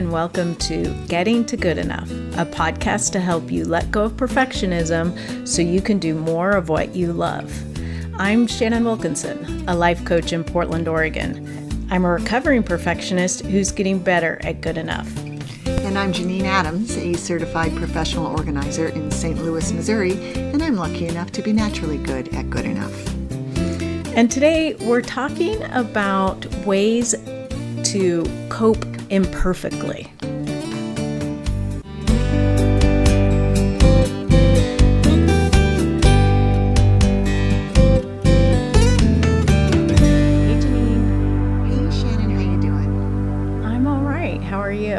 and welcome to Getting to Good Enough, a podcast to help you let go of perfectionism so you can do more of what you love. I'm Shannon Wilkinson, a life coach in Portland, Oregon. I'm a recovering perfectionist who's getting better at good enough. And I'm Janine Adams, a certified professional organizer in St. Louis, Missouri, and I'm lucky enough to be naturally good at good enough. And today we're talking about ways to cope imperfectly. Hey, Janine. Hey, Shannon. How you doing? I'm all right. How are you?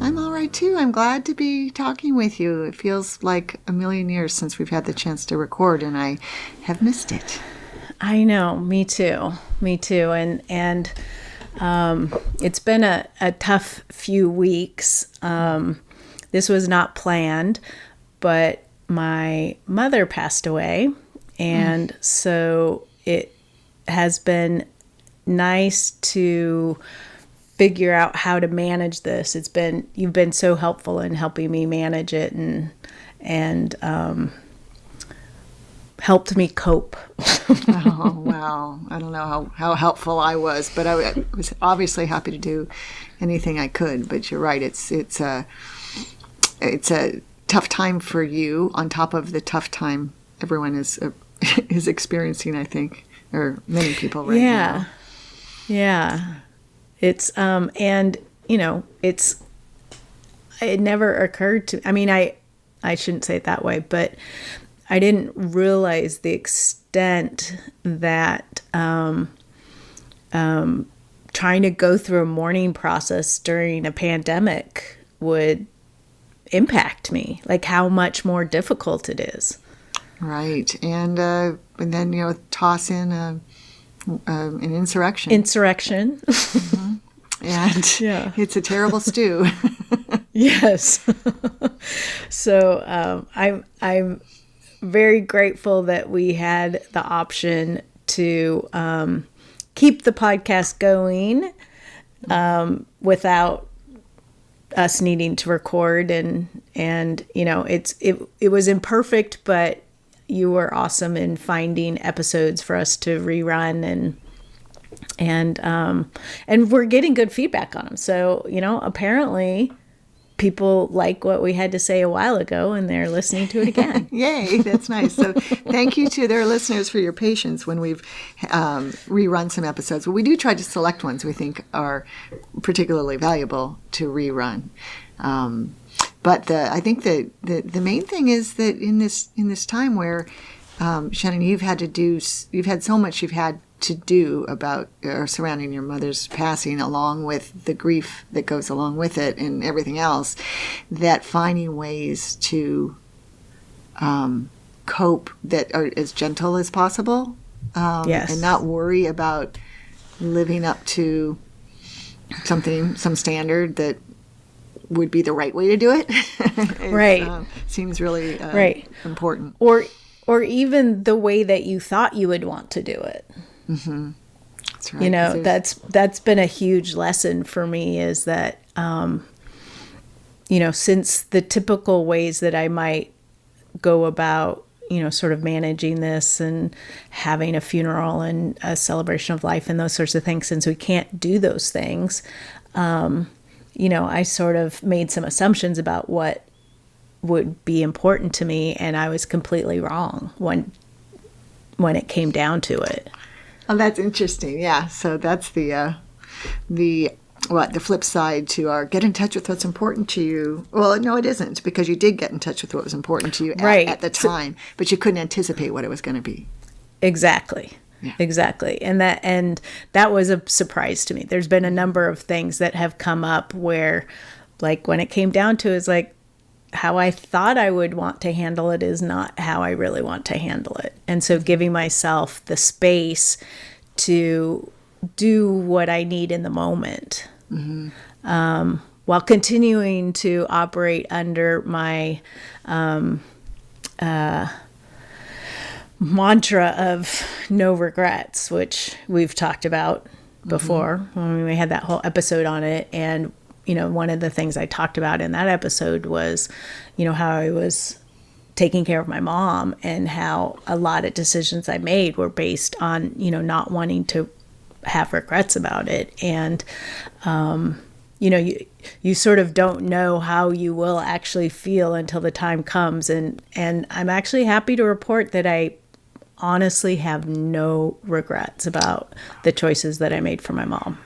I'm all right, too. I'm glad to be talking with you. It feels like a million years since we've had the chance to record, and I have missed it. I know. Me too. And it's been a tough few weeks. This was not planned, but my mother passed away. And so it has been nice to figure out how to manage this. You've been so helpful in helping me manage it and helped me cope. Oh, well, I don't know how helpful I was, but I was obviously happy to do anything I could. But you're right, it's a tough time for you on top of the tough time everyone is experiencing, I think, or many people right now. Yeah. It's and it never occurred to, I mean, I shouldn't say it that way, but I didn't realize the extent that trying to go through a mourning process during a pandemic would impact me, like how much more difficult it is. Right. And then, toss in an insurrection. Mm-hmm. And yeah. It's a terrible stew. Yes. So I'm very grateful that we had the option to keep the podcast going without us needing to record, and it was imperfect, but you were awesome in finding episodes for us to rerun, and we're getting good feedback on them. So apparently people like what we had to say a while ago, and they're listening to it again. Yay, that's nice. So thank you to their listeners for your patience when we've rerun some episodes. But we do try to select ones we think are particularly valuable to rerun. But I think the main thing is that in this time where, Shannon, you've had so much you've had to do about or surrounding your mother's passing, along with the grief that goes along with it and everything else, that finding ways to cope that are as gentle as possible, yes, and not worry about living up to some standard that would be the right way to do it. Right. Seems really right. important. Or even the way that you thought you would want to do it. Mm-hmm. That's right. That's been a huge lesson for me, is that, since the typical ways that I might go about, sort of managing this and having a funeral and a celebration of life and those sorts of things, since we can't do those things, I sort of made some assumptions about what would be important to me, and I was completely wrong when it came down to it. Oh, that's interesting. Yeah. So that's the flip side to our get in touch with what's important to you. Well, no, it isn't, because you did get in touch with what was important to you at the time, but you couldn't anticipate what it was going to be. Exactly. Yeah. Exactly. And that was a surprise to me. There's been a number of things that have come up where, like, when it came down to it, it's like, how I thought I would want to handle it is not how I really want to handle it. And so giving myself the space to do what I need in the moment, while continuing to operate under my mantra of no regrets, which we've talked about before when we had that whole episode on it. And one of the things I talked about in that episode was, how I was taking care of my mom and how a lot of decisions I made were based on, not wanting to have regrets about it. And, you sort of don't know how you will actually feel until the time comes. And I'm actually happy to report that I honestly have no regrets about the choices that I made for my mom.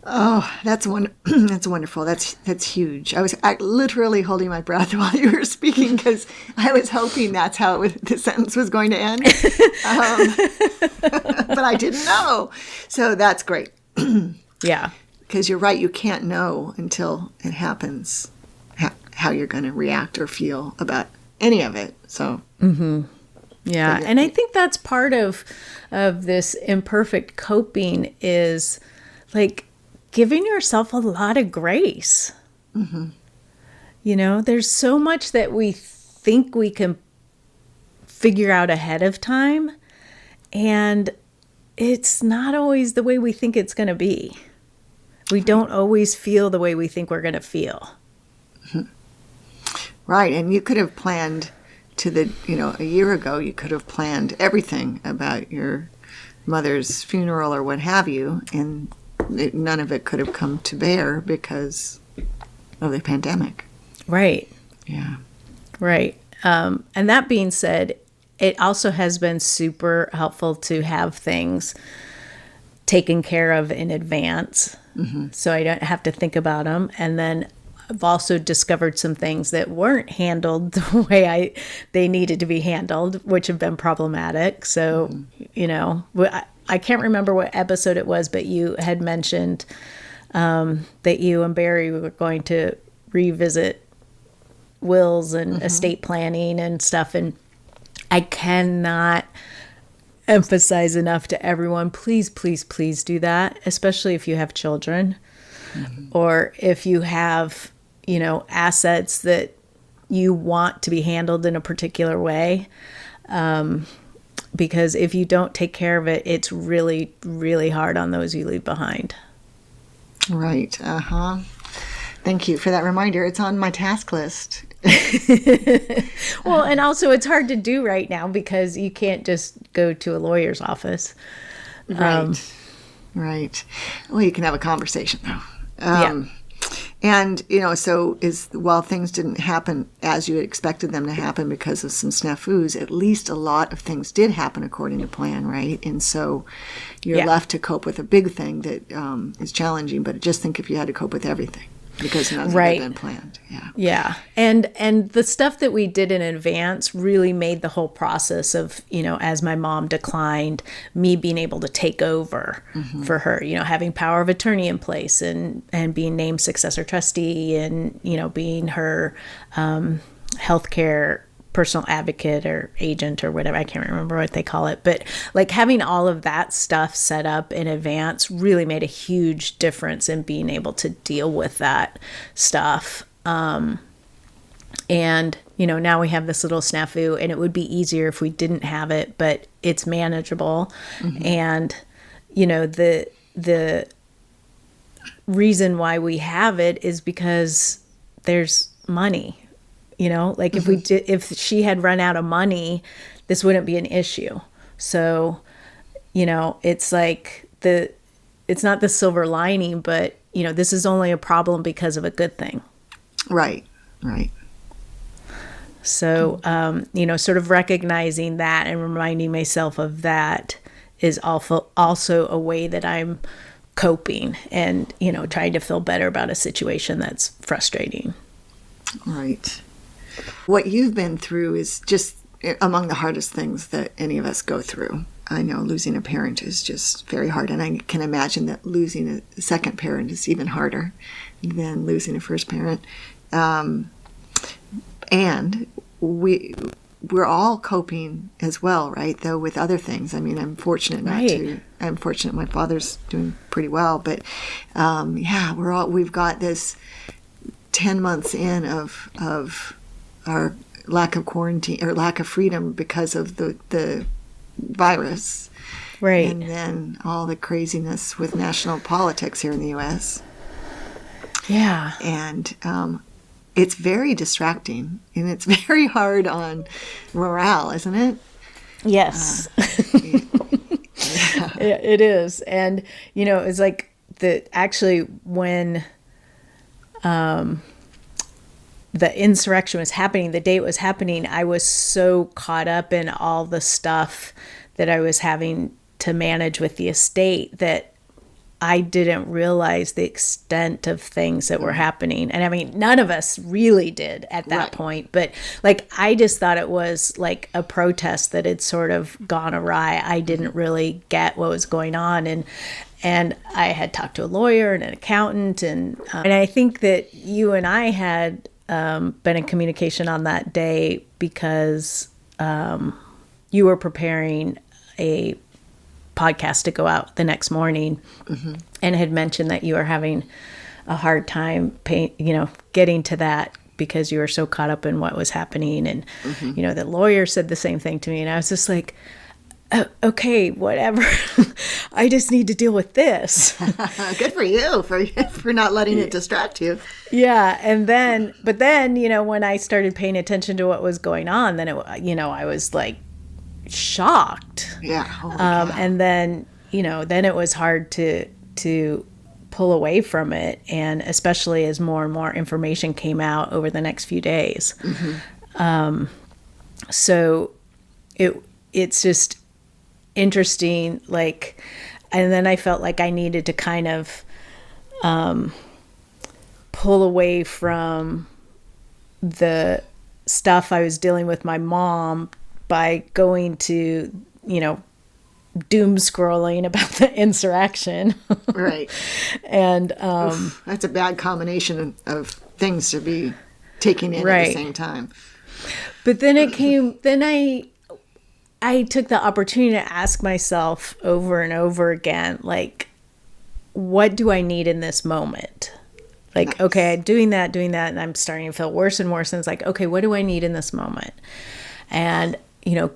Oh, that's that's wonderful. That's huge. I was literally holding my breath while you were speaking because I was hoping that's how the sentence was going to end. But I didn't know. So that's great. Yeah. Because you're right. You can't know until it happens how you're going to react or feel about any of it. So. Mm-hmm. Yeah. And I think that's part of this imperfect coping is like giving yourself a lot of grace. Mm-hmm. There's so much that we think we can figure out ahead of time, and it's not always the way we think it's going to be. We don't always feel the way we think we're going to feel. Mm-hmm. Right. And you could have planned a year ago, you could have planned everything about your mother's funeral or what have you, and none of it could have come to bear because of the pandemic. Right. Yeah. Right. And that being said, it also has been super helpful to have things taken care of in advance. Mm-hmm. So I don't have to think about them. And then I've also discovered some things that weren't handled the way they needed to be handled, which have been problematic. So, I can't remember what episode it was, but you had mentioned that you and Barry were going to revisit wills and estate planning and stuff. And I cannot emphasize enough to everyone, please, please, please do that, especially if you have children or if you have, assets that you want to be handled in a particular way. Because if you don't take care of it, it's really, really hard on those you leave behind. Right. Uh-huh. Thank you for that reminder. It's on my task list. Well, and also it's hard to do right now because you can't just go to a lawyer's office. Right. Right. Well, you can have a conversation, though. Yeah. And, so while things didn't happen as you had expected them to happen because of some snafus, at least a lot of things did happen according to plan, right? And so you're left to cope with a big thing that is challenging, but just think if you had to cope with everything because nothing had been planned. Yeah. Yeah. And the stuff that we did in advance really made the whole process of, as my mom declined, me being able to take over for her, having power of attorney in place and being named successor trustee and, being her healthcare personal advocate or agent or whatever. I can't remember what they call it. But like having all of that stuff set up in advance really made a huge difference in being able to deal with that stuff. And, now we have this little snafu and it would be easier if we didn't have it, but it's manageable. And, the reason why we have it is because there's money. If she had run out of money, this wouldn't be an issue. So, it's like it's not the silver lining, but, this is only a problem because of a good thing. Right. Right. So, sort of recognizing that and reminding myself of that is also a way that I'm coping and, trying to feel better about a situation that's frustrating. Right. What you've been through is just among the hardest things that any of us go through. I know losing a parent is just very hard, and I can imagine that losing a second parent is even harder than losing a first parent. And we're all coping as well, right? Though with other things. I mean, I'm fortunate I'm fortunate my father's doing pretty well, but we've got this 10 months in of our lack of quarantine or lack of freedom because of the virus. Right. And then all the craziness with national politics here in the U.S. Yeah. And it's very distracting, and it's very hard on morale, isn't it? Yes. It is. And, it's like actually when the insurrection was happening, the day it was happening, I was so caught up in all the stuff that I was having to manage with the estate that I didn't realize the extent of things that were happening. And I mean, none of us really did at that point, but like, I just thought it was like a protest that had sort of gone awry. I didn't really get what was going on. And I had talked to a lawyer and an accountant. And I think that you and I had been in communication on that day because you were preparing a podcast to go out the next morning, and had mentioned that you were having a hard time getting to that because you were so caught up in what was happening. And the lawyer said the same thing to me, and I was just like, okay, whatever. I just need to deal with this. Good for you for not letting it distract you. Yeah. But then, when I started paying attention to what was going on, then I was like shocked. Yeah. And then, then it was hard to pull away from it. And especially as more and more information came out over the next few days. So it's just interesting, and then I felt like I needed to kind of pull away from the stuff I was dealing with my mom by going to, doom scrolling about the insurrection. Right. And that's a bad combination of things to be taking in at the same time. But then I took the opportunity to ask myself over and over again, like, what do I need in this moment? Like, nice. Okay, I'm doing that, and I'm starting to feel worse and worse. And it's like, okay, what do I need in this moment? And,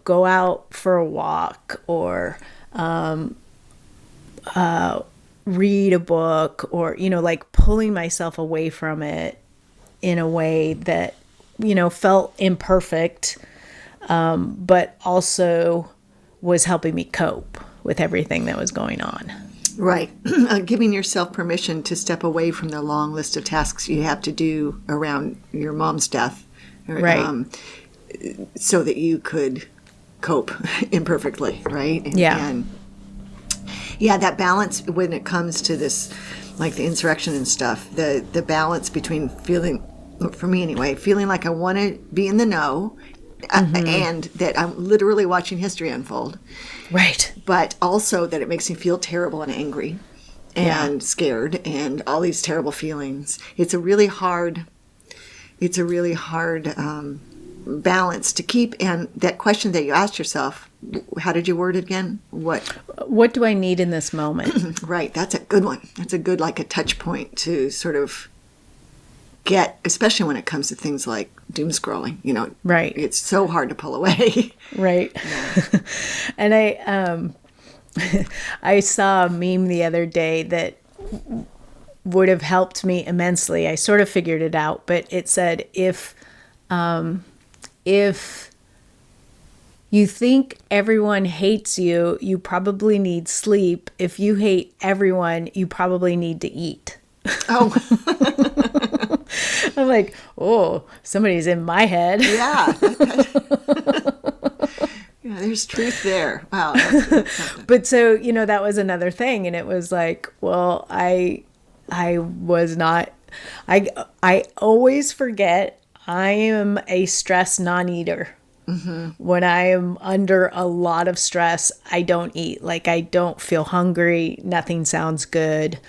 go out for a walk or read a book or, like pulling myself away from it in a way that, felt imperfect, but also was helping me cope with everything that was going on. Right. Giving yourself permission to step away from the long list of tasks you have to do around your mom's death. Right. So that you could cope imperfectly, right? And that balance when it comes to this, like the insurrection and stuff, the balance between feeling, for me anyway, feeling like I want to be in the know, and that I'm literally watching history unfold. Right. But also that it makes me feel terrible and angry and scared and all these terrible feelings. It's a really hard balance to keep. And that question that you asked yourself, how did you word it again? What do I need in this moment? Right. That's a good one. That's a good, like a touch point to sort of get, especially when it comes to things like doom scrolling, right. It's so hard to pull away. Right. Yeah. And I saw a meme the other day that would have helped me immensely. I sort of figured it out, but it said, if you think everyone hates you, you probably need sleep. If you hate everyone, you probably need to eat. Oh. I'm like, oh, somebody's in my head. Yeah. Yeah, there's truth there. Wow. That's but so, that was another thing. And it was like, well, I was not, I always forget I am a stress non-eater. Mm-hmm. When I am under a lot of stress, I don't eat. Like, I don't feel hungry. Nothing sounds good.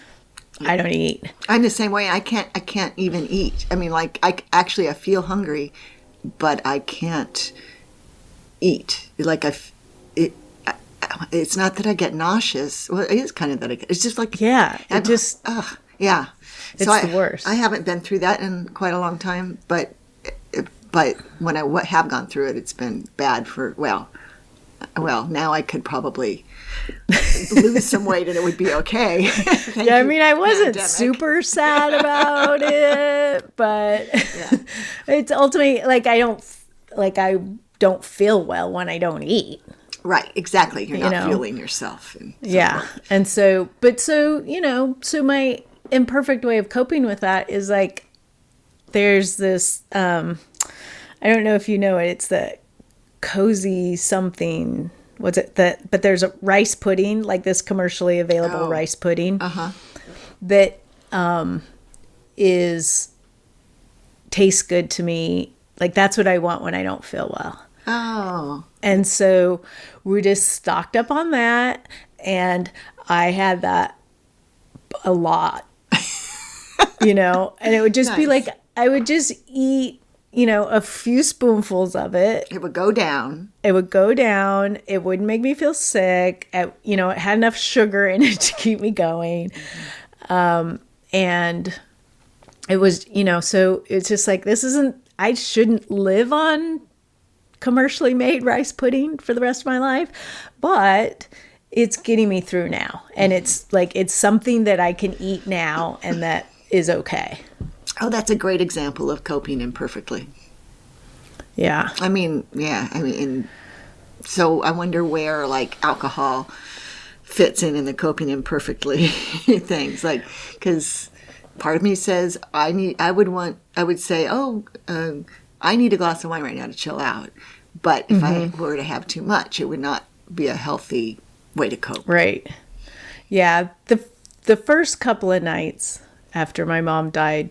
I don't eat. I'm the same way. I can't even eat. I mean, like, I feel hungry, but I can't eat. Like, it's not that I get nauseous. Well, it is kind of that it's just like, yeah, it's so the worst. I haven't been through that in quite a long time, but when I have gone through it, it's been bad for, Well, now I could probably lose some weight and it would be okay. Yeah, I mean, I wasn't super sad about it, but it's ultimately like I don't feel well when I don't eat. Right, exactly. You're not fueling yourself. And so my imperfect way of coping with that is like, there's this, I don't know if you know it, it's the cozy something. What's it? But there's a rice pudding, like this commercially available rice pudding that tastes good to me. Like that's what I want when I don't feel well. Oh. And so we just stocked up on that, and I had that a lot, and it would just be like, I would just eat, a few spoonfuls of it. It would go down. It wouldn't make me feel sick. It had enough sugar in it to keep me going. And it was, so it's just like, I shouldn't live on commercially made rice pudding for the rest of my life, but it's getting me through now. And it's like, it's something that I can eat now and that is okay. Oh, that's a great example of coping imperfectly. Yeah. So I wonder where like alcohol fits in the coping imperfectly things, like, because part of me says I would say, I need a glass of wine right now to chill out. But if I were to have too much, it would not be a healthy way to cope. Right. Yeah. The first couple of nights after my mom died,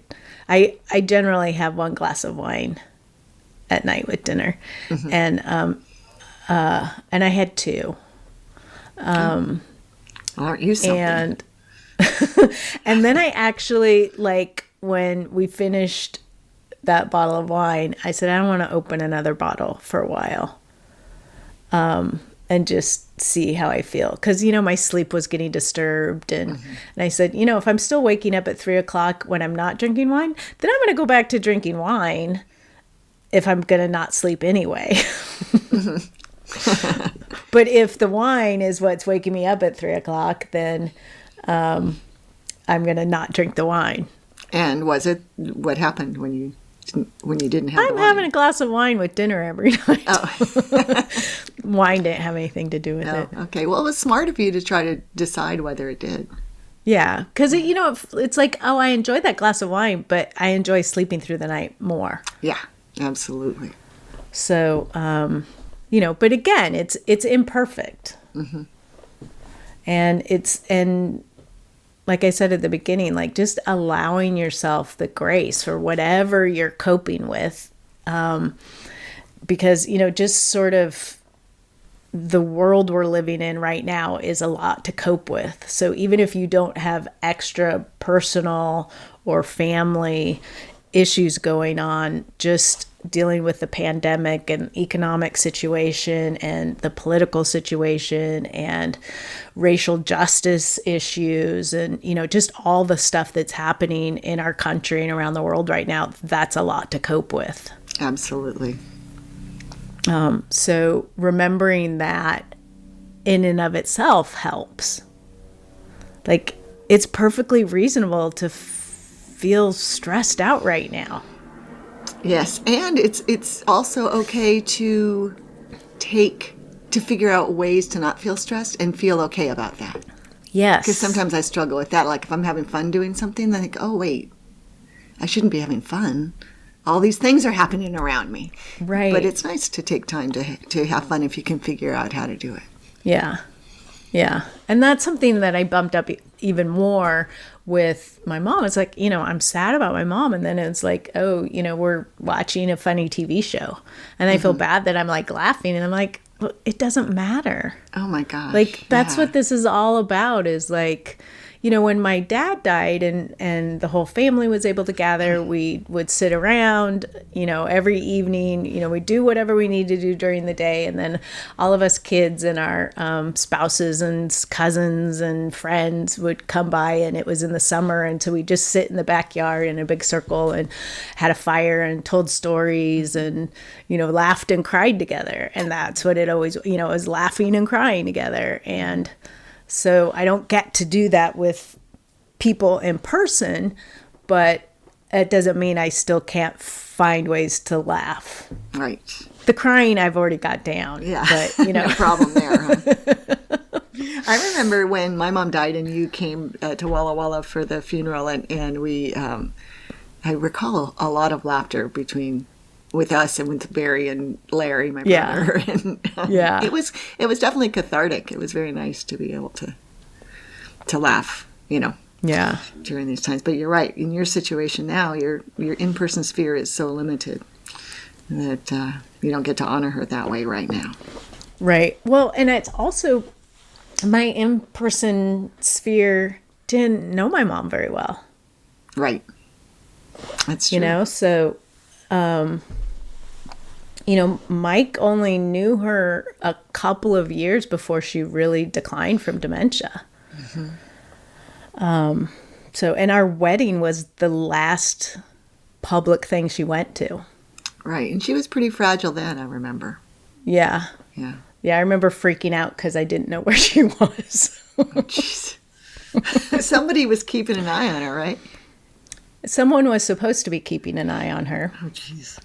I generally have one glass of wine at night with dinner. And I had two. Aren't you something? And and then I actually, like, when we finished that bottle of wine, I said, I don't want to open another bottle for a while. And just see how I feel. Because, my sleep was getting disturbed. And I said, if I'm still waking up at 3:00 when I'm not drinking wine, then I'm going to go back to drinking wine if I'm going to not sleep anyway. But if the wine is what's waking me up at 3:00, then I'm going to not drink the wine. And what happened when you didn't have the wine? I'm having a glass of wine with dinner every night. Oh. Wine didn't have anything to do with it. Okay. Well, it was smart of you to try to decide whether it did. Yeah. Because, it's like, I enjoy that glass of wine, but I enjoy sleeping through the night more. Yeah, absolutely. So, but again, it's imperfect. And like I said at the beginning, like just allowing yourself the grace for whatever you're coping with. Because, just sort of the world we're living in right now is a lot to cope with. So even if you don't have extra personal or family issues going on, just dealing with the pandemic and economic situation and the political situation and racial justice issues and, just all the stuff that's happening in our country and around the world right now, that's a lot to cope with. Absolutely. So remembering that in and of itself helps. Like, it's perfectly reasonable to feel stressed out right now. Yes, and it's also okay to figure out ways to not feel stressed and feel okay about that. Yes. Because sometimes I struggle with that. Like if I'm having fun doing something, then I think, oh wait, I shouldn't be having fun. All these things are happening around me. Right. But it's nice to take time to have fun if you can figure out how to do it. Yeah. Yeah. And that's something that I bumped up even more with my mom. It's like, I'm sad about my mom. And then it's like, we're watching a funny TV show. And I feel bad that I'm like laughing. And I'm like, well, it doesn't matter. Oh my gosh. Like, that's what this is all about, is like, when my dad died and the whole family was able to gather, we would sit around, every evening, we'd do whatever we needed to do during the day. And then all of us kids and our spouses and cousins and friends would come by, and it was in the summer. And so we'd just sit in the backyard in a big circle and had a fire and told stories and, laughed and cried together. And that's what it always, it was laughing and crying together. And so I don't get to do that with people in person, but it doesn't mean I still can't find ways to laugh. Right. The crying I've already got down. Yeah. But, No problem there. Huh? I remember when my mom died and you came to Walla Walla for the funeral, and we, I recall a lot of laughter with us and with Barry and Larry, my brother. And it was definitely cathartic. It was very nice to be able to laugh, during these times. But you're right. In your situation now, your in-person sphere is so limited that you don't get to honor her that way right now. Right. Well, and it's also my in-person sphere didn't know my mom very well. Right. That's true. So, Mike only knew her a couple of years before she really declined from dementia. Mm-hmm. And our wedding was the last public thing she went to. Right. And she was pretty fragile then, I remember. Yeah. Yeah. Yeah, I remember freaking out because I didn't know where she was. Oh, jeez. Somebody was keeping an eye on her, right? Someone was supposed to be keeping an eye on her. Oh, jeez.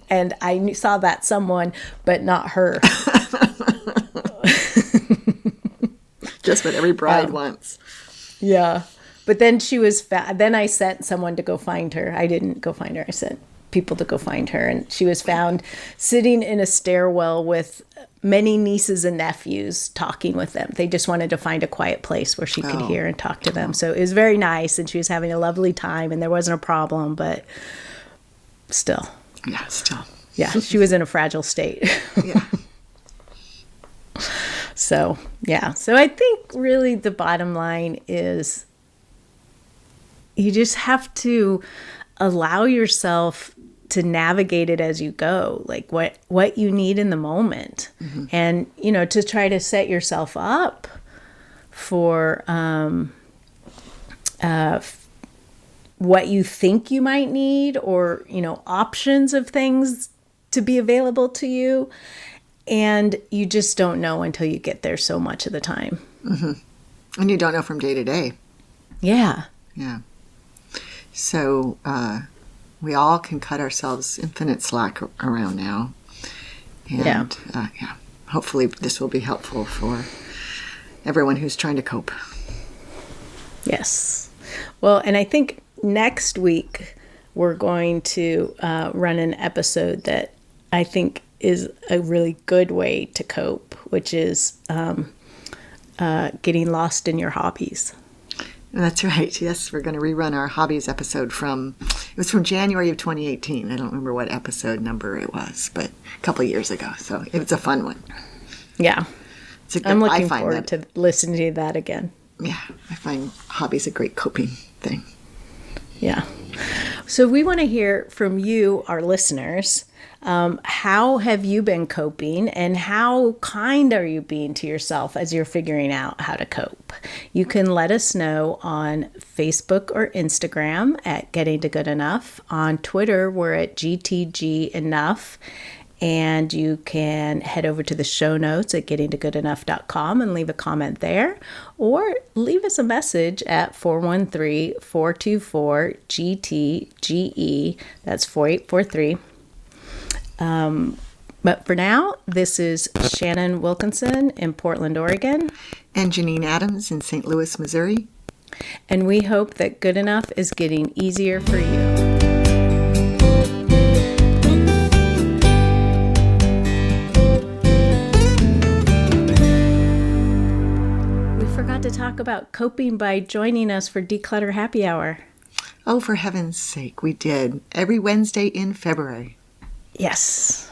And I saw that someone, but not her. Just what every bride wants. Yeah. But then she was then I sent someone to go find her. I didn't go find her. I sent people to go find her. And she was found sitting in a stairwell with many nieces and nephews talking with them. They just wanted to find a quiet place where she could hear and talk to them. So it was very nice, and she was having a lovely time, and there wasn't a problem, but still. Yeah, still. Yeah, she was in a fragile state. Yeah. So, yeah. So I think really the bottom line is you just have to allow yourself to navigate it as you go, like what you need in the moment. Mm-hmm. And, to try to set yourself up for what you think you might need, or, options of things to be available to you. And you just don't know until you get there so much of the time. Mm-hmm. And you don't know from day to day. Yeah. Yeah. So we all can cut ourselves infinite slack around now. And hopefully this will be helpful for everyone who's trying to cope. Yes. Well, and I think next week we're going to run an episode that I think is a really good way to cope, which is getting lost in your hobbies. That's right. Yes, we're going to rerun our hobbies episode from January of 2018. I don't remember what episode number it was, but a couple of years ago. So it's a fun one. Yeah. I'm looking forward to listening to that again. Yeah, I find hobbies a great coping thing. Yeah. So we want to hear from you, our listeners. How have you been coping, and how kind are you being to yourself as you're figuring out how to cope? You can let us know on Facebook or Instagram at Getting to Good Enough. On Twitter, we're at GTG Enough. And you can head over to the show notes at gettingtogoodenough.com and leave a comment there, or leave us a message at 413-424-GTGE. That's 4843. But for now, this is Shannon Wilkinson in Portland, Oregon. And Janine Adams in St. Louis, Missouri. And we hope that good enough is getting easier for you. To talk about coping by joining us for Declutter Happy Hour. Oh, for heaven's sake, we did. Every Wednesday in February. Yes.